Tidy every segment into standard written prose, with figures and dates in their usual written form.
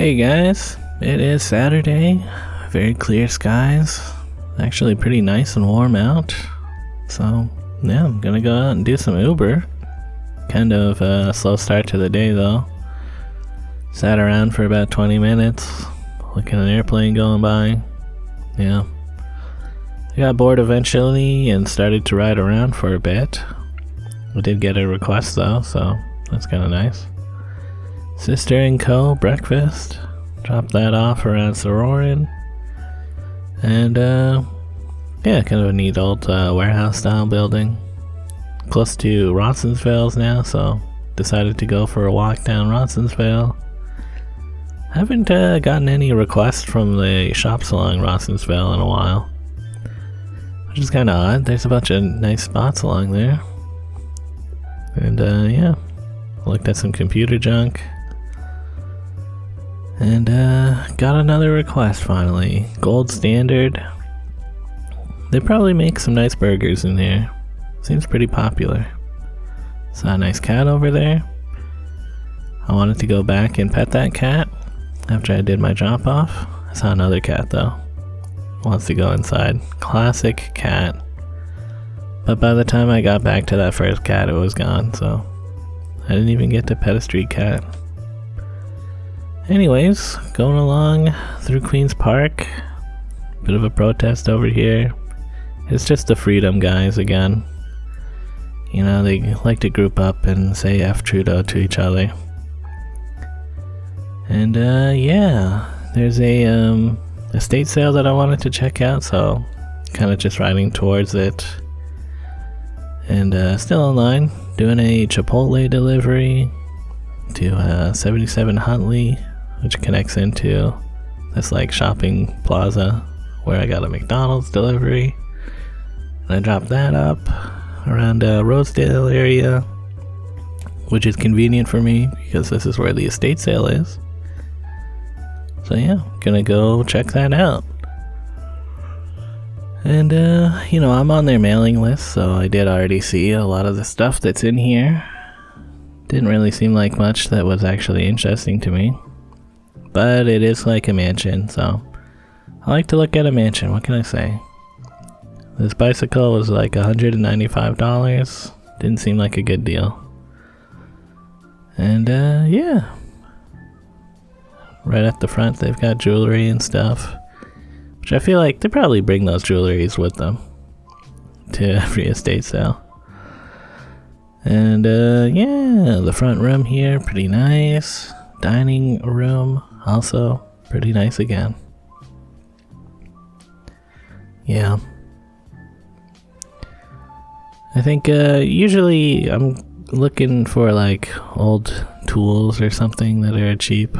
Hey guys, it is Saturday, very clear skies, actually pretty nice and warm out, so yeah, I'm gonna go out and do some Uber. Kind of a slow start to the day though. Sat around for about 20 minutes, looking at an airplane going by. Yeah. I got bored eventually and started to ride around for a bit. I did get a request though, so that's kind of nice. Sister and Co. breakfast. Dropped that off around Sororan. And yeah, kind of a neat old warehouse style building. Close to Rossensvale's now, so decided to go for a walk down Rossensvale. Haven't gotten any requests from the shops along Rossensvale in a while, which is kind of odd. There's a bunch of nice spots along there. And yeah, looked at some computer junk. And got another request finally. Gold Standard. They probably make some nice burgers in here. Seems pretty popular. Saw a nice cat over there. I wanted to go back and pet that cat after I did my drop off. I saw another cat though. Wants to go inside. Classic cat. But by the time I got back to that first cat, it was gone, so I didn't even get to pet a street cat. Anyways, going along through Queen's Park. Bit of a protest over here. It's just the Freedom guys again. You know, they like to group up and say F Trudeau to each other. And yeah, there's a estate sale that I wanted to check out, so kind of just riding towards it. And still online, doing a Chipotle delivery to 77 Huntley, which connects into this like shopping plaza where I got a McDonald's delivery. And I dropped that up around Rosedale area, which is convenient for me because this is where the estate sale is. So yeah, gonna go check that out. And you know, I'm on their mailing list, so I did already see a lot of the stuff that's in here. Didn't really seem like much that was actually interesting to me. But it is like a mansion, so I like to look at a mansion, what can I say? This bicycle was like $195. Didn't seem like a good deal. And yeah. Right at the front they've got jewelry and stuff, which I feel like they probably bring those jewelries with them to every estate sale. And yeah, the front room here, pretty nice. Dining room, also pretty nice again. Yeah. I think usually I'm looking for like old tools or something that are cheap.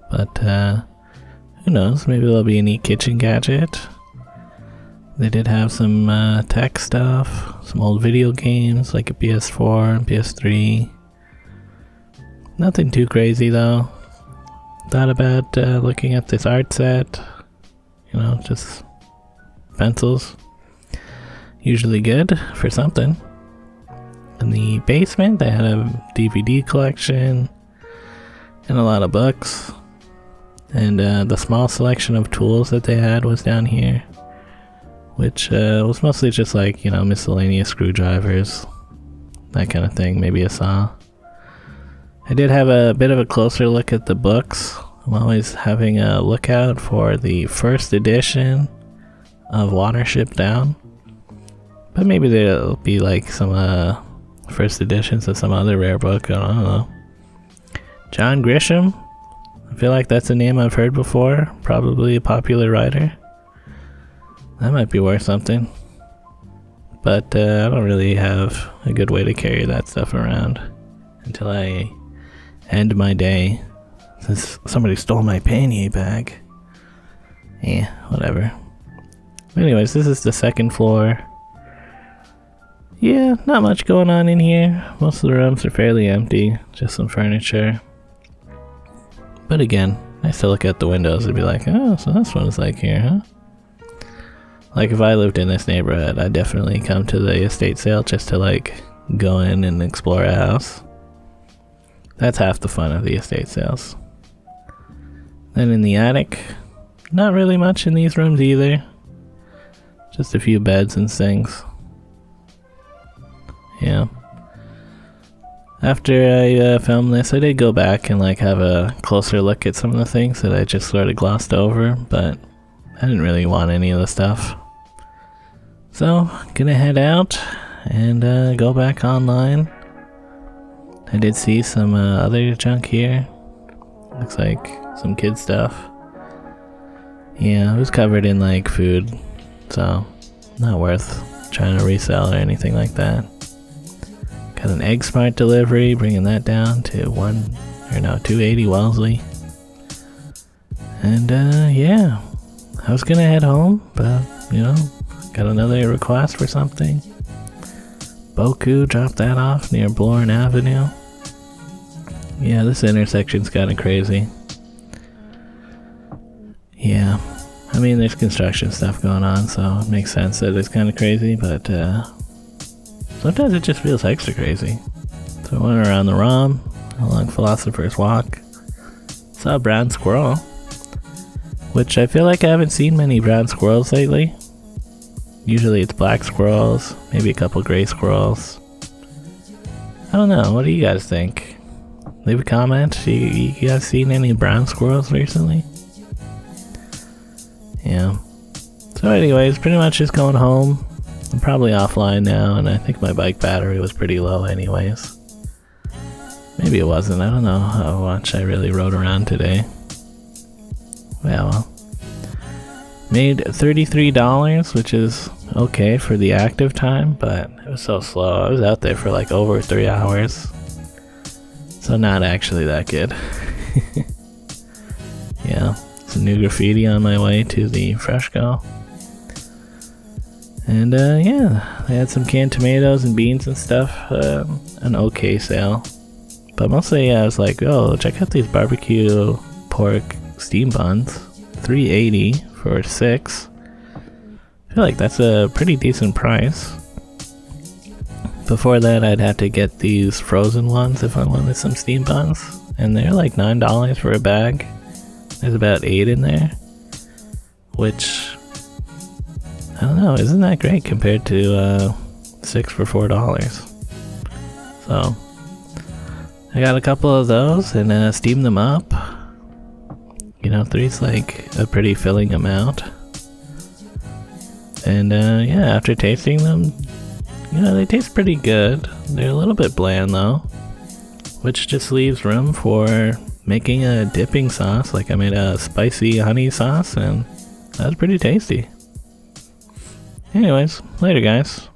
But who knows, maybe there'll be a neat kitchen gadget. They did have some tech stuff, some old video games like a PS4 and PS3. Nothing too crazy though. Thought about looking at this art set. You know, just pencils. Usually good for something. In the basement they had a DVD collection and a lot of books. And the small selection of tools that they had was down here, which was mostly just like, you know, miscellaneous screwdrivers, that kind of thing, maybe a saw. I did have a bit of a closer look at the books. I'm always having a lookout for the first edition of Watership Down, but maybe there'll be like some first editions of some other rare book, I don't know. John Grisham, I feel like that's a name I've heard before, probably a popular writer. That might be worth something. But I don't really have a good way to carry that stuff around until I end my day. Since somebody stole my pannier bag. Yeah, whatever. Anyways, this is the second floor. Yeah, not much going on in here. Most of the rooms are fairly empty, just some furniture. But again, nice to look at the windows and be like, oh, so that's what it's like here, huh? Like if I lived in this neighborhood, I'd definitely come to the estate sale just to like go in and explore a house. That's half the fun of the estate sales. Then in the attic, not really much in these rooms either. Just a few beds and things. Yeah. After I filmed this, I did go back and like have a closer look at some of the things that I just sort of glossed over, but I didn't really want any of the stuff. So, gonna head out and go back online. I did see some other junk here. Looks like some kid stuff. Yeah, it was covered in like food, so not worth trying to resell or anything like that. Got an Egg Smart delivery, bringing that down to 280 Wellesley. And yeah, I was gonna head home, but you know, got another request for something. Boku dropped that off near Blorn Avenue. Yeah, this intersection's kinda crazy. Yeah, I mean there's construction stuff going on, so it makes sense that it's kinda crazy, but sometimes it just feels extra crazy. So I went around the ROM, along Philosopher's Walk, saw a brown squirrel, which I feel like I haven't seen many brown squirrels lately. Usually it's black squirrels, maybe a couple gray squirrels. I don't know, what do you guys think? Leave a comment. You guys seen any brown squirrels recently? Yeah. So anyways, pretty much just going home. I'm probably offline now, and I think my bike battery was pretty low anyways. Maybe it wasn't, I don't know how much I really rode around today. Yeah, well. Made $33, which is okay for the active time, but it was so slow. I was out there for like over 3 hours. So not actually that good. Yeah, some new graffiti on my way to the Freshco. And yeah, they had some canned tomatoes and beans and stuff. An okay sale. But mostly I was like, oh, check out these barbecue pork steam buns. $3.80 for 6. I feel like that's a pretty decent price. Before that, I'd have to get these frozen ones if I wanted some steam buns. And they're like $9 for a bag. There's about 8 in there. Which, I don't know, isn't that great compared to 6 for $4. So, I got a couple of those and steamed them up. You know, 3's like a pretty filling amount. And yeah, after tasting them, you know, they taste pretty good. They're a little bit bland though, which just leaves room for making a dipping sauce. Like I made a spicy honey sauce and that was pretty tasty. Anyways, later guys.